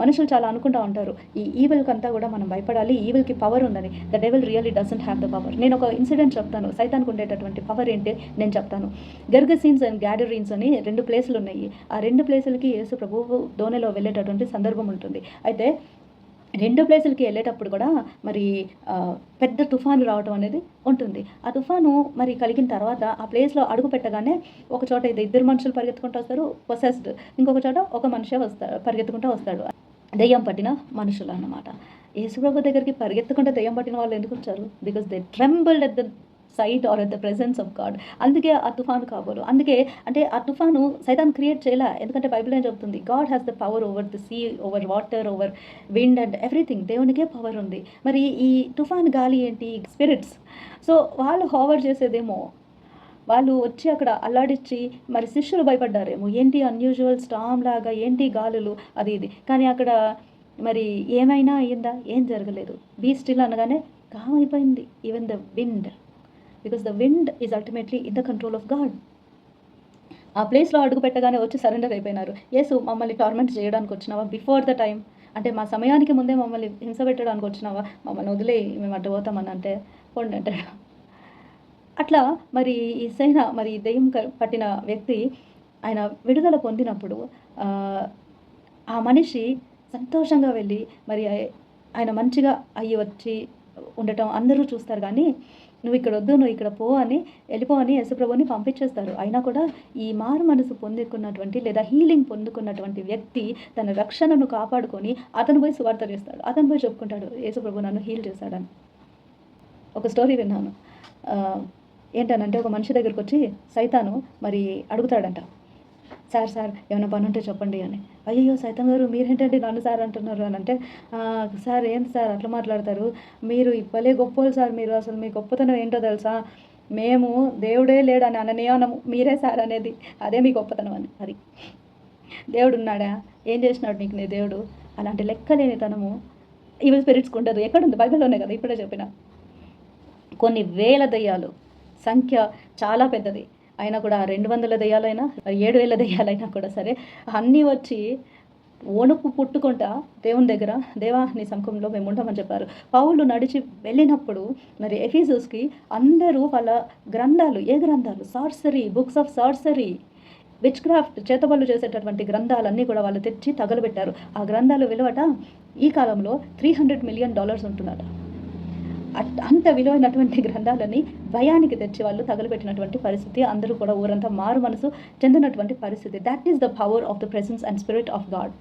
మనుషులు చాలా అనుకుంటూ ఉంటారు, ఈ ఈవిల్కి అంతా కూడా మనం భయపడాలి, ఈవిల్కి పవర్ ఉందని. The devil really doesn't have the power. నేను ఒక ఇన్సిడెంట్ చెప్తాను, సైతానికి ఉండేటటువంటి పవర్ ఏంటి నేను చెప్తాను. గెర్గెసీన్స్ అండ్ గ్యాడరీన్స్ అని 2 ప్లేసులు ఉన్నాయి. ఆ 2 ప్లేసులకి యేసు ప్రభువు దోణిలో వెళ్ళేటటువంటి సందర్భం ఉంటుంది. అయితే 2 ప్లేసులకి వెళ్ళేటప్పుడు కూడా మరి పెద్ద తుఫాను రావటం అనేది ఉంటుంది. ఆ తుఫాను మరి కలిగిన తర్వాత ఆ ప్లేస్లో అడుగు పెట్టగానే ఒక చోట ఇద్దరు మనుషులు పరిగెత్తుకుంటూ వస్తారు, పొసెస్డ్. ఇంకొక చోట ఒక మనిషి పరిగెత్తుకుంటూ వస్తాడు, దెయ్యం పట్టిన మనుషులు అన్నమాట. యేసుప్రభు దగ్గరికి పరిగెత్తుకుంటే దెయ్యం పట్టిన వాళ్ళు ఎందుకు వచ్చారు? Because they trembled at the sight or at the presence of God. అందుకే ఆ తుఫాను కాబోలు. అందుకే అంటే ఆ తుఫాను సైతాన్ క్రియేట్ చేయలే. ఎందుకంటే బైబిల్ ఏం చెప్తుంది? God has the power over the sea, over water, over wind and everything. దేవునికే పవర్ ఉంది. మరి ఈ తుఫాన్ గాలి ఏంటి? స్పిరిట్స్. సో వాళ్ళు హోవర్ చేసేదేమో, వాళ్ళు వచ్చి అక్కడ అల్లాడించి మరి శిష్యులు భయపడ్డారేమో, ఏంటి అన్యూజువల్ స్టామ్ లాగా, ఏంటి గాలులు అది ఇది. కానీ అక్కడ మరి ఏమైనా అయ్యిందా? ఏం జరగలేదు. బీ స్టిల్ అనగానే కామ్ అయిపోయింది. Even the wind, because the wind is ultimately in the control of God. ఆ ప్లేస్లో అడుగు పెట్టగానే వచ్చి సరెండర్ అయిపోయినారు. యేసు, మమ్మల్ని టార్మెంట్ చేయడానికి వచ్చినావా? బిఫోర్ ద టైం, అంటే మా సమయానికి ముందే మమ్మల్ని హింస పెట్టడానికి వచ్చినావా? మమ్మల్ని వదిలే, మేము అడ్డు పోతామని అంటే పోండి అంటాడు. అట్లా మరి ఈ సైన మరి దెయ్యం పట్టిన వ్యక్తి ఆయన విడుదల పొందినప్పుడు ఆ మనిషి సంతోషంగా వెళ్ళి మరి ఆయన మంచిగా అయ్యి వచ్చి ఉండటం అందరూ చూస్తారు. కానీ నువ్వు ఇక్కడ వద్దు, నువ్వు ఇక్కడ పో అని, వెళ్ళిపో అని యేసుప్రభుని పంపించేస్తారు. అయినా కూడా ఈ మారు మనసు పొందుకున్నటువంటి లేదా హీలింగ్ పొందుకున్నటువంటి వ్యక్తి తన రక్షణను కాపాడుకొని అతను పోయి సువార్త చేస్తాడు. అతను పోయి చెప్పుకుంటాడు, యేసుప్రభు నన్ను హీల్ చేశాడని. ఒక స్టోరీ విన్నాను. ఏంటనంటే ఒక మనిషి దగ్గరికి వచ్చి సైతాను మరి అడుగుతాడంట, సార్ ఏమైనా పని ఉంటే చెప్పండి అని. అయ్యో సైతం గారు, మీరేంటండి నన్ను సార్ అంటున్నారు అని అంటే, సార్ ఏంటి సార్ అట్లా మాట్లాడతారు, మీరు ఇవ్వలే గొప్పలు సార్, మీరు అసలు మీ గొప్పతనం ఏంటో తెలుసా, మేము దేవుడే లేడని అననీయనము, మీరే సార్ అనేది, అదే మీ గొప్పతనం అని. అది దేవుడు ఉన్నాడా? ఏం చేసినాడు నీకు నీ దేవుడు? అలాంటి లెక్కలేనితనము ఈవిల్ స్పిరిట్స్కి ఉండదు. ఎక్కడుంది? బైబిల్లోనే కదా, ఇప్పుడే చెప్పిన. కొన్ని వేల దయ్యాలు, సంఖ్య చాలా పెద్దది అయినా కూడా, 200 దయ్యాలైనా 7,000 దయ్యాలైనా కూడా సరే, అన్నీ వచ్చి వణుకు పుట్టుకుంటా దేవుని దగ్గర, దేవా నీ సముఖంలో మేము ఉంటామని చెప్పారు. పౌలు నడిచి వెళ్ళినప్పుడు మరి ఎఫీసస్కి అందరూ వాళ్ళ గ్రంథాలు, ఏ గ్రంథాలు? సార్సరీ, బుక్స్ ఆఫ్ సార్సరీ, విచ్ క్రాఫ్ట్, చేతబళ్ళు చేసేటటువంటి గ్రంథాలన్నీ కూడా వాళ్ళు తెచ్చి తగలబెట్టారు. ఆ గ్రంథాలు విలువట ఈ కాలంలో $300 million ఉంటున్నట. అంత విలువైనటువంటి గ్రంథాలని భయానికి తెచ్చి వాళ్ళు తగలబెట్టినటువంటి పరిస్థితి. అందరూ కూడా ఊరంతా మారు మనసు చెందినటువంటి పరిస్థితి. That is the power of the presence and spirit of God.